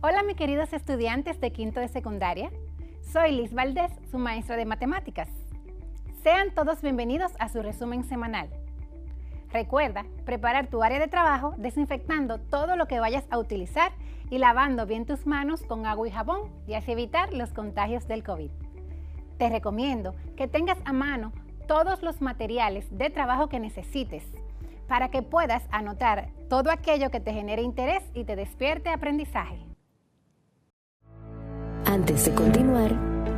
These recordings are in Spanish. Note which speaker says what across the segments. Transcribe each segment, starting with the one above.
Speaker 1: Hola mis queridos estudiantes de quinto de secundaria, soy Liz Valdés, su maestra de matemáticas. Sean todos bienvenidos a su resumen semanal. Recuerda preparar tu área de trabajo desinfectando todo lo que vayas a utilizar y lavando bien tus manos con agua y jabón y así evitar los contagios del COVID. Te recomiendo que tengas a mano todos los materiales de trabajo que necesites para que puedas anotar todo aquello que te genere interés y te despierte aprendizaje.
Speaker 2: Antes de continuar,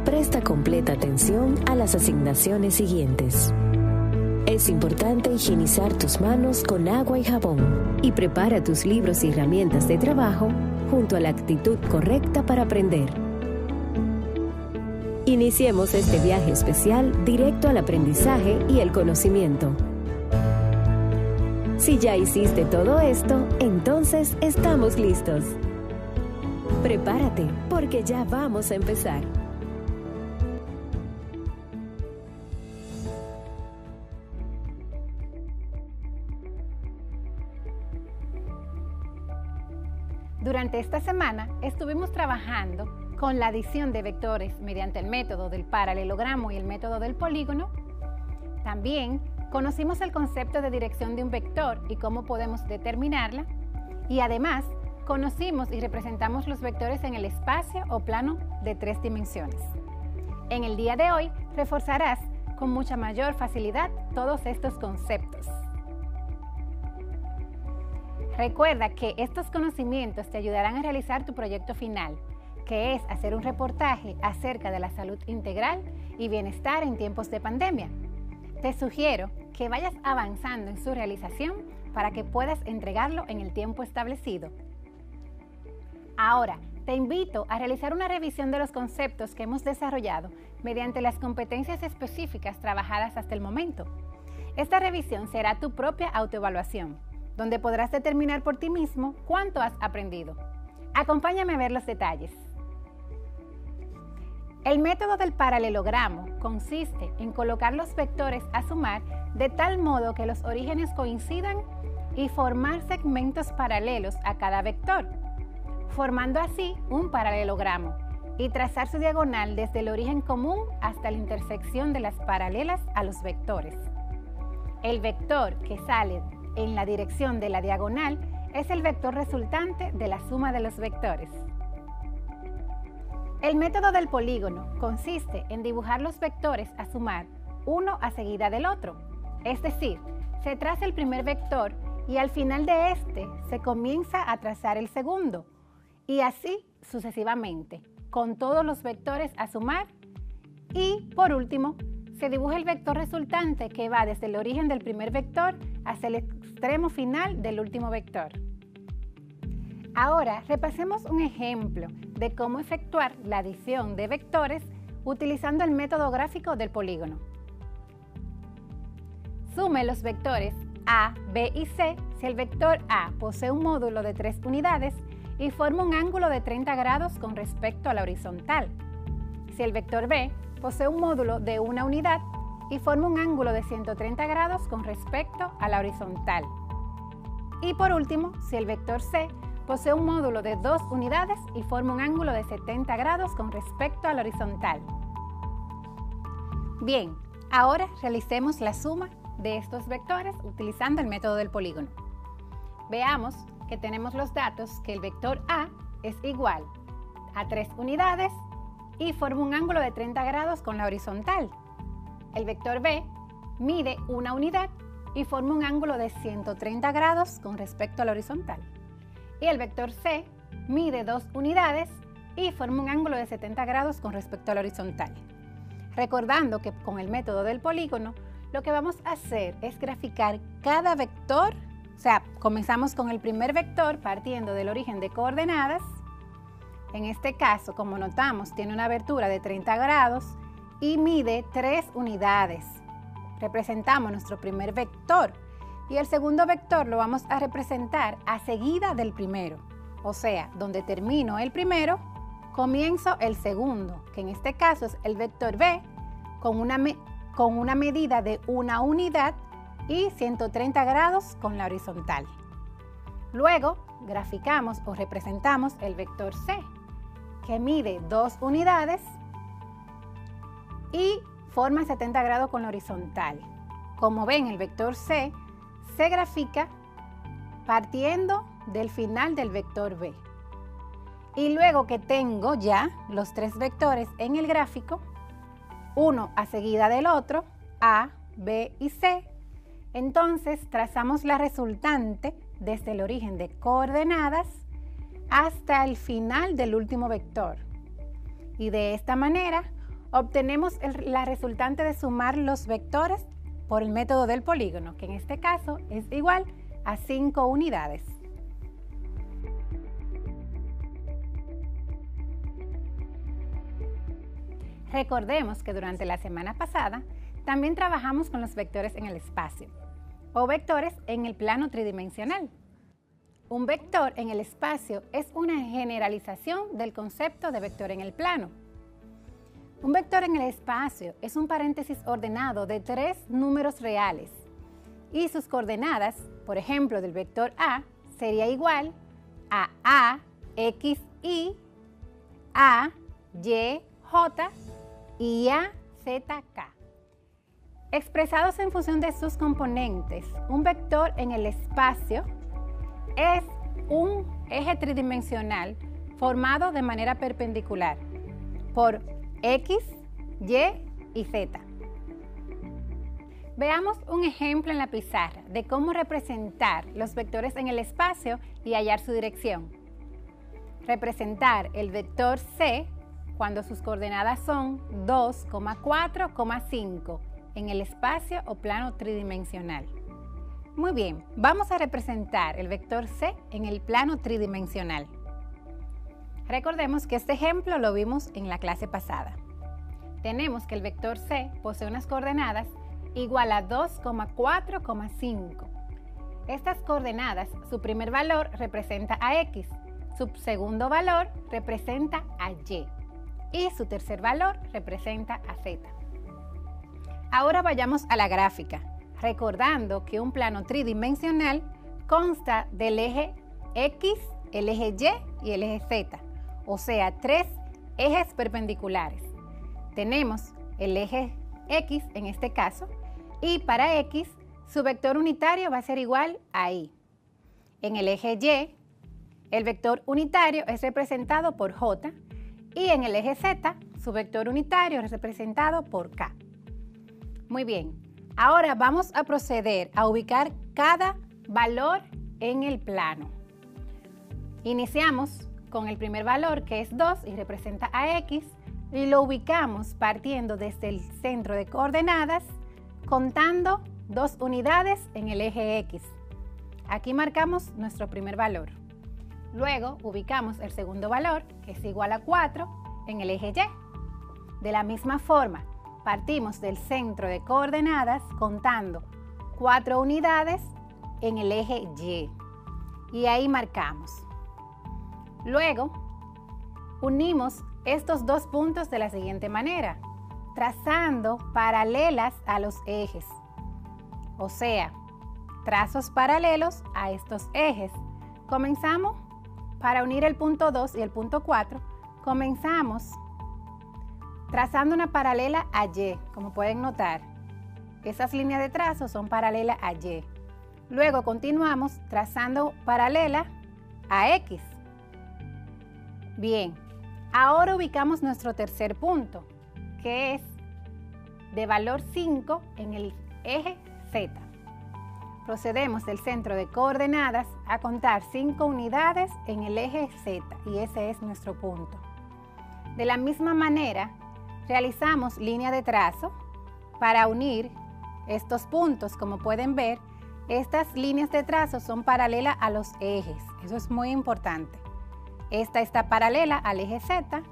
Speaker 2: presta completa atención a las asignaciones siguientes. Es importante higienizar tus manos con agua y jabón y prepara tus libros y herramientas de trabajo junto a la actitud correcta para aprender. Iniciemos este viaje especial directo al aprendizaje y el conocimiento. Si ya hiciste todo esto, entonces estamos listos. Prepárate, porque ya vamos a empezar.
Speaker 1: Durante esta semana estuvimos trabajando con la adición de vectores mediante el método del paralelogramo y el método del polígono. También conocimos el concepto de dirección de un vector y cómo podemos determinarla. Y además, conocimos y representamos los vectores en el espacio o plano de 3 dimensiones. En el día de hoy reforzarás con mucha mayor facilidad todos estos conceptos. Recuerda que estos conocimientos te ayudarán a realizar tu proyecto final, que es hacer un reportaje acerca de la salud integral y bienestar en tiempos de pandemia. Te sugiero que vayas avanzando en su realización para que puedas entregarlo en el tiempo establecido. Ahora, te invito a realizar una revisión de los conceptos que hemos desarrollado mediante las competencias específicas trabajadas hasta el momento. Esta revisión será tu propia autoevaluación, donde podrás determinar por ti mismo cuánto has aprendido. Acompáñame a ver los detalles. El método del paralelogramo consiste en colocar los vectores a sumar de tal modo que los orígenes coincidan y formar segmentos paralelos a cada vector, formando así un paralelogramo y trazar su diagonal desde el origen común hasta la intersección de las paralelas a los vectores. El vector que sale en la dirección de la diagonal es el vector resultante de la suma de los vectores. El método del polígono consiste en dibujar los vectores a sumar uno a seguida del otro, es decir, se traza el primer vector y al final de este se comienza a trazar el segundo, y así sucesivamente, con todos los vectores a sumar. Y, por último, se dibuja el vector resultante que va desde el origen del primer vector hacia el extremo final del último vector. Ahora, repasemos un ejemplo de cómo efectuar la adición de vectores utilizando el método gráfico del polígono. Sume los vectores A, B y C si el vector A posee un módulo de 3 unidades y forma un ángulo de 30 grados con respecto a la horizontal. Si el vector B posee un módulo de una unidad y forma un ángulo de 130 grados con respecto a la horizontal. Y por último, si el vector C posee un módulo de 2 unidades y forma un ángulo de 70 grados con respecto a la horizontal. Bien, ahora realicemos la suma de estos vectores utilizando el método del polígono. Veamos que tenemos los datos que el vector A es igual a 3 unidades y forma un ángulo de 30 grados con la horizontal. El vector B mide una unidad y forma un ángulo de 130 grados con respecto a la horizontal. Y el vector C mide 2 unidades y forma un ángulo de 70 grados con respecto a la horizontal. Recordando que con el método del polígono, lo que vamos a hacer es graficar cada vector, o sea, comenzamos con el primer vector partiendo del origen de coordenadas. En este caso, como notamos, tiene una abertura de 30 grados y mide 3 unidades. Representamos nuestro primer vector y el segundo vector lo vamos a representar a seguida del primero. O sea, donde termino el primero, comienzo el segundo, que en este caso es el vector B con una medida de una unidad y 130 grados con la horizontal. Luego graficamos o representamos el vector C, que mide 2 unidades y forma 70 grados con la horizontal. Como ven, el vector C se grafica partiendo del final del vector B. Y luego que tengo ya los 3 vectores en el gráfico, uno a seguida del otro, A, B y C, entonces trazamos la resultante desde el origen de coordenadas hasta el final del último vector. Y de esta manera obtenemos la resultante de sumar los vectores por el método del polígono, que en este caso es igual a 5 unidades. Recordemos que durante la semana pasada también trabajamos con los vectores en el espacio o vectores en el plano tridimensional. Un vector en el espacio es una generalización del concepto de vector en el plano. Un vector en el espacio es un paréntesis ordenado de 3 números reales y sus coordenadas, por ejemplo, del vector A, sería igual a X, Y, A, Y, J y A, Z, K. Expresados en función de sus componentes, un vector en el espacio es un eje tridimensional formado de manera perpendicular por X, Y y Z. Veamos un ejemplo en la pizarra de cómo representar los vectores en el espacio y hallar su dirección. Representar el vector C cuando sus coordenadas son 2,4,5 en el espacio o plano tridimensional. Muy bien, vamos a representar el vector C en el plano tridimensional. Recordemos que este ejemplo lo vimos en la clase pasada. Tenemos que el vector C posee unas coordenadas igual a 2,4,5. Estas coordenadas, su primer valor representa a X, su segundo valor representa a Y y su tercer valor representa a Z. Ahora vayamos a la gráfica, recordando que un plano tridimensional consta del eje X, el eje Y y el eje Z, o sea, 3 ejes perpendiculares. Tenemos el eje X en este caso, y para X su vector unitario va a ser igual a Y. En el eje Y, el vector unitario es representado por J, y en el eje Z, su vector unitario es representado por K. Muy bien, ahora vamos a proceder a ubicar cada valor en el plano. Iniciamos con el primer valor, que es 2 y representa a X, y lo ubicamos partiendo desde el centro de coordenadas, contando 2 unidades en el eje X. Aquí marcamos nuestro primer valor. Luego ubicamos el segundo valor, que es igual a 4, en el eje Y. De la misma forma, partimos del centro de coordenadas contando 4 unidades en el eje Y. Y ahí marcamos. Luego, unimos estos dos puntos de la siguiente manera, trazando paralelas a los ejes. O sea, trazos paralelos a estos ejes. Comenzamos para unir el punto 2 y el punto 4. Comenzamos trazando una paralela a Y, como pueden notar. Esas líneas de trazo son paralelas a Y. Luego continuamos trazando paralela a X. Bien, ahora ubicamos nuestro tercer punto, que es de valor 5 en el eje Z. Procedemos del centro de coordenadas a contar 5 unidades en el eje Z y ese es nuestro punto. De la misma manera, realizamos línea de trazo para unir estos puntos. Como pueden ver, estas líneas de trazo son paralelas a los ejes. Eso es muy importante. Esta está paralela al eje Z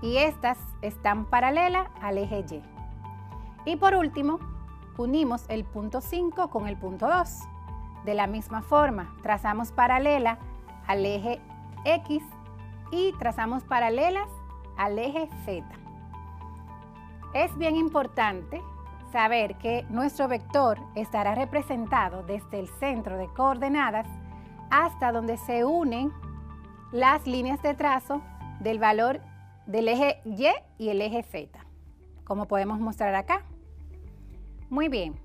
Speaker 1: y estas están paralelas al eje Y. Y por último, unimos el punto 5 con el punto 2. De la misma forma, trazamos paralela al eje X y trazamos paralelas al eje Z. Es bien importante saber que nuestro vector estará representado desde el centro de coordenadas hasta donde se unen las líneas de trazo del valor del eje Y y el eje Z, como podemos mostrar acá. Muy bien,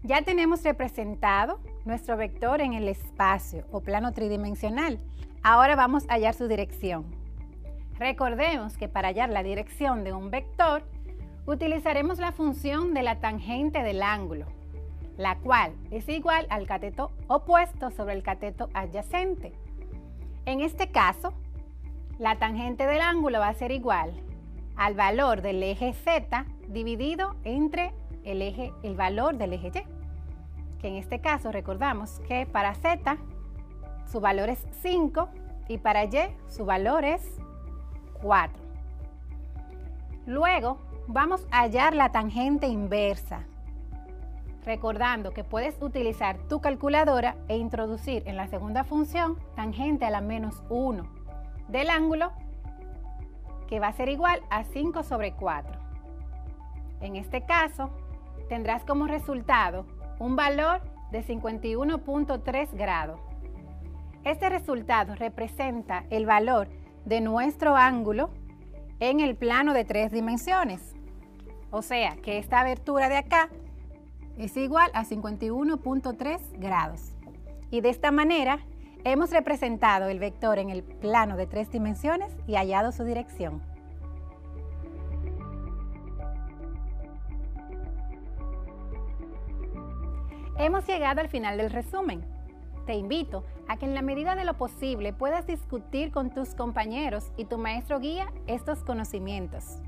Speaker 1: ya tenemos representado nuestro vector en el espacio o plano tridimensional. Ahora vamos a hallar su dirección. Recordemos que para hallar la dirección de un vector, utilizaremos la función de la tangente del ángulo, la cual es igual al cateto opuesto sobre el cateto adyacente. En este caso, la tangente del ángulo va a ser igual al valor del eje Z dividido entre el valor del eje Y, que en este caso recordamos que para Z su valor es 5 y para Y su valor es 4. Luego vamos a hallar la tangente inversa, recordando que puedes utilizar tu calculadora e introducir en la segunda función tangente a la menos 1 del ángulo, que va a ser igual a 5 sobre 4. En este caso, tendrás como resultado un valor de 51.3 grados. Este resultado representa el valor de nuestro ángulo en el plano de 3 dimensiones. O sea, que esta abertura de acá es igual a 51.3 grados. Y de esta manera hemos representado el vector en el plano de 3 dimensiones y hallado su dirección. Hemos llegado al final del resumen. Te invito a que en la medida de lo posible puedas discutir con tus compañeros y tu maestro guía estos conocimientos.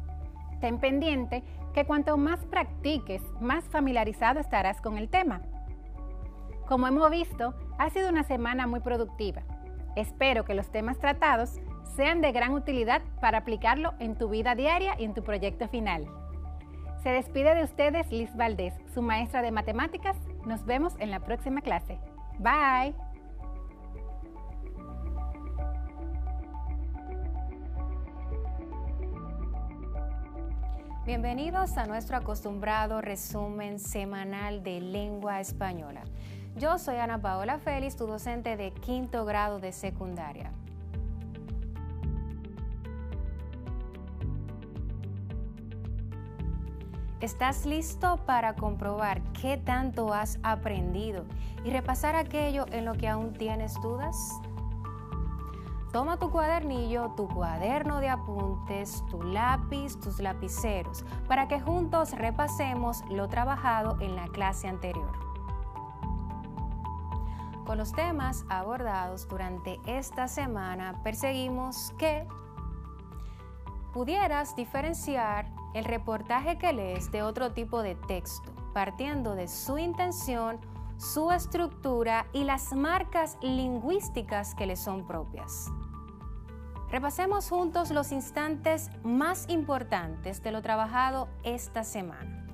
Speaker 1: Ten pendiente que cuanto más practiques, más familiarizado estarás con el tema. Como hemos visto, ha sido una semana muy productiva. Espero que los temas tratados sean de gran utilidad para aplicarlo en tu vida diaria y en tu proyecto final. Se despide de ustedes Liz Valdés, su maestra de matemáticas. Nos vemos en la próxima clase. Bye.
Speaker 3: Bienvenidos a nuestro acostumbrado resumen semanal de lengua española. Yo soy Ana Paola Félix, tu docente de 5º grado de secundaria. ¿Estás listo para comprobar qué tanto has aprendido y repasar aquello en lo que aún tienes dudas? Toma tu cuadernillo, tu cuaderno de apuntes, tu lápiz, tus lapiceros, para que juntos repasemos lo trabajado en la clase anterior. Con los temas abordados durante esta semana, perseguimos que pudieras diferenciar el reportaje que lees de otro tipo de texto, partiendo de su intención, su estructura y las marcas lingüísticas que le son propias. Repasemos juntos los instantes más importantes de lo trabajado esta semana.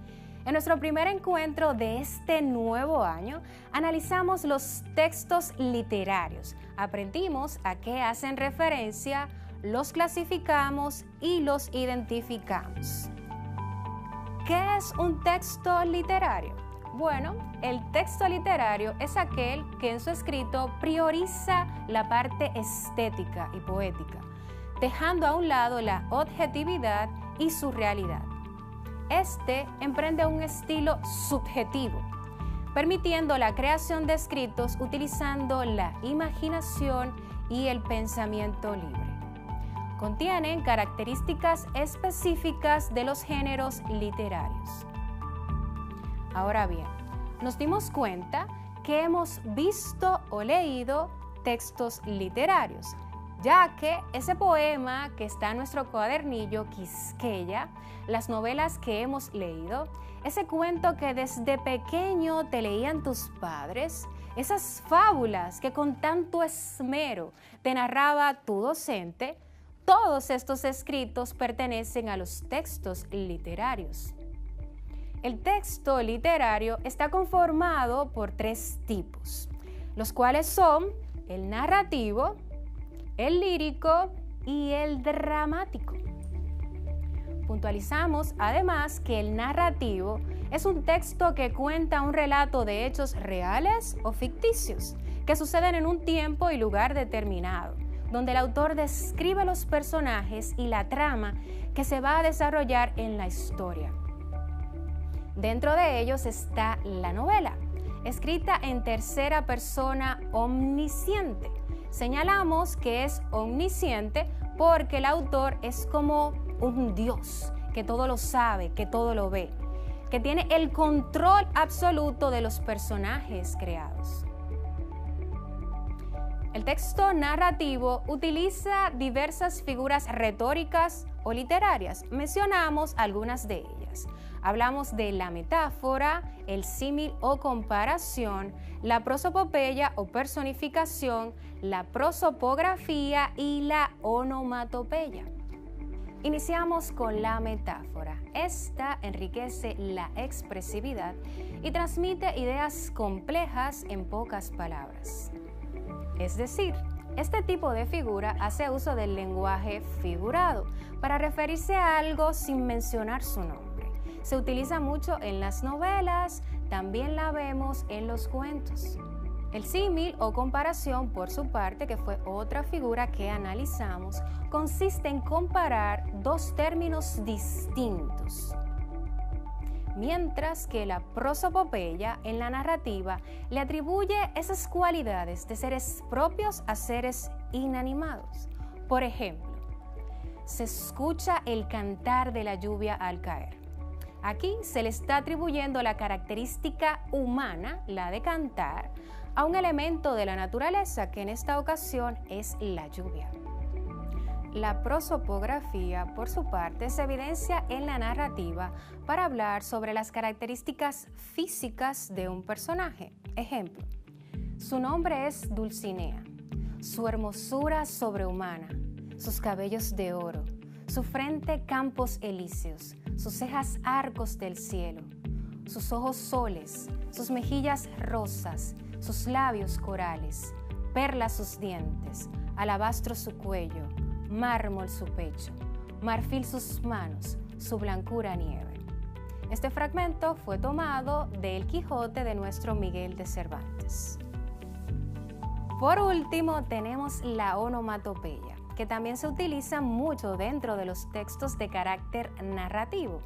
Speaker 3: En nuestro primer encuentro de este nuevo año, analizamos los textos literarios. Aprendimos a qué hacen referencia, los clasificamos y los identificamos. ¿Qué es un texto literario? Bueno, el texto literario es aquel que en su escrito prioriza la parte estética y poética, dejando a un lado la objetividad y su realidad. Este emprende un estilo subjetivo, permitiendo la creación de escritos utilizando la imaginación y el pensamiento libre. Contienen características específicas de los géneros literarios. Ahora bien, nos dimos cuenta que hemos visto o leído textos literarios, ya que ese poema que está en nuestro cuadernillo Quisqueya, las novelas que hemos leído, ese cuento que desde pequeño te leían tus padres, esas fábulas que con tanto esmero te narraba tu docente, todos estos escritos pertenecen a los textos literarios. El texto literario está conformado por 3 tipos, los cuales son el narrativo, el lírico y el dramático. Puntualizamos además que el narrativo es un texto que cuenta un relato de hechos reales o ficticios que suceden en un tiempo y lugar determinado, donde el autor describe los personajes y la trama que se va a desarrollar en la historia. Dentro de ellos está la novela, escrita en tercera persona omnisciente. Señalamos que es omnisciente porque el autor es como un dios que todo lo sabe, que todo lo ve, que tiene el control absoluto de los personajes creados. El texto narrativo utiliza diversas figuras retóricas o literarias. Mencionamos algunas de ellas. Hablamos de la metáfora, el símil o comparación, la prosopopeya o personificación, la prosopografía y la onomatopeya. Iniciamos con la metáfora. Esta enriquece la expresividad y transmite ideas complejas en pocas palabras. Es decir, este tipo de figura hace uso del lenguaje figurado para referirse a algo sin mencionar su nombre. Se utiliza mucho en las novelas, también la vemos en los cuentos. El símil o comparación, por su parte, que fue otra figura que analizamos, consiste en comparar 2 términos distintos. Mientras que la prosopopeya en la narrativa le atribuye esas cualidades de seres propios a seres inanimados. Por ejemplo, se escucha el cantar de la lluvia al caer. Aquí se le está atribuyendo la característica humana, la de cantar, a un elemento de la naturaleza que en esta ocasión es la lluvia. La prosopografía, por su parte, se evidencia en la narrativa para hablar sobre las características físicas de un personaje. Ejemplo, su nombre es Dulcinea, su hermosura sobrehumana, sus cabellos de oro, su frente campos elíseos, sus cejas arcos del cielo, sus ojos soles, sus mejillas rosas, sus labios corales, perlas sus dientes, alabastro su cuello, mármol su pecho, marfil sus manos, su blancura nieve. Este fragmento fue tomado del Quijote de nuestro Miguel de Cervantes. Por último, tenemos la onomatopeya, que también se utiliza mucho dentro de los textos de carácter narrativo,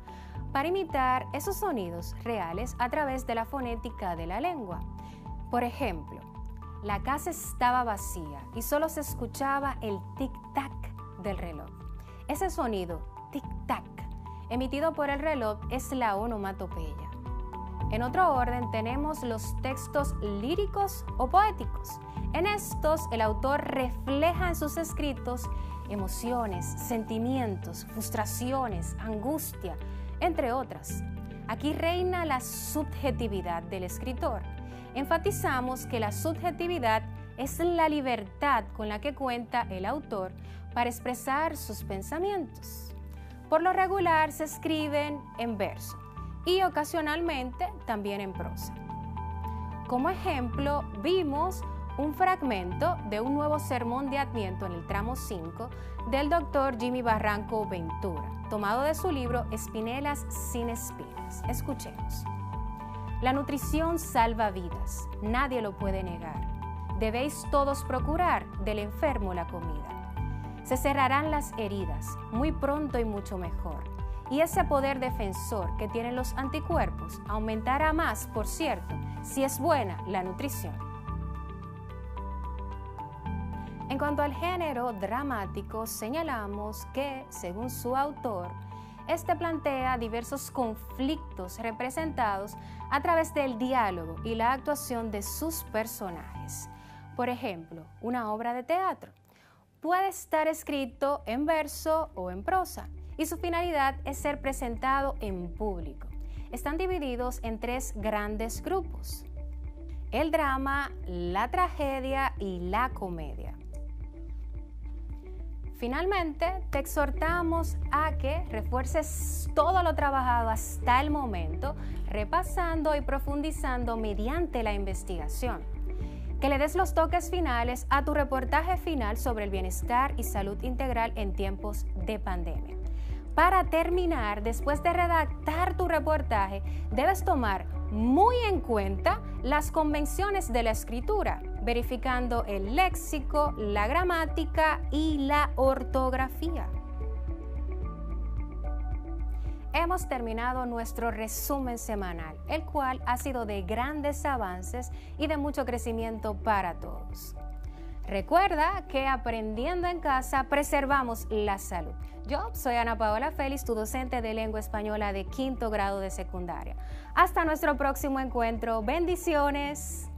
Speaker 3: para imitar esos sonidos reales a través de la fonética de la lengua. Por ejemplo, la casa estaba vacía y solo se escuchaba el tic-tac del reloj. Ese sonido, tic-tac, emitido por el reloj es la onomatopeya. En otro orden tenemos los textos líricos o poéticos. En estos, el autor refleja en sus escritos emociones, sentimientos, frustraciones, angustia, entre otras. Aquí reina la subjetividad del escritor. Enfatizamos que la subjetividad es la libertad con la que cuenta el autor para expresar sus pensamientos. Por lo regular se escriben en verso, y ocasionalmente también en prosa. Como ejemplo, vimos un fragmento de un nuevo sermón de Adviento en el tramo 5 del Dr. Jimmy Barranco Ventura, tomado de su libro Espinelas sin espinas. Escuchemos. La nutrición salva vidas, nadie lo puede negar. Debéis todos procurar del enfermo la comida. Se cerrarán las heridas, muy pronto y mucho mejor. Y ese poder defensor que tienen los anticuerpos aumentará más, por cierto, si es buena la nutrición. En cuanto al género dramático, señalamos que, según su autor, este plantea diversos conflictos representados a través del diálogo y la actuación de sus personajes. Por ejemplo, una obra de teatro puede estar escrito en verso o en prosa y su finalidad es ser presentado en público. Están divididos en 3 grandes grupos: el drama, la tragedia y la comedia. Finalmente, te exhortamos a que refuerces todo lo trabajado hasta el momento, repasando y profundizando mediante la investigación. Que le des los toques finales a tu reportaje final sobre el bienestar y salud integral en tiempos de pandemia. Para terminar, después de redactar tu reportaje, debes tomar muy en cuenta las convenciones de la escritura, verificando el léxico, la gramática y la ortografía. Hemos terminado nuestro resumen semanal, el cual ha sido de grandes avances y de mucho crecimiento para todos. Recuerda que aprendiendo en casa preservamos la salud. Yo soy Ana Paola Félix, tu docente de lengua española de 5º grado de secundaria. Hasta nuestro próximo encuentro. Bendiciones.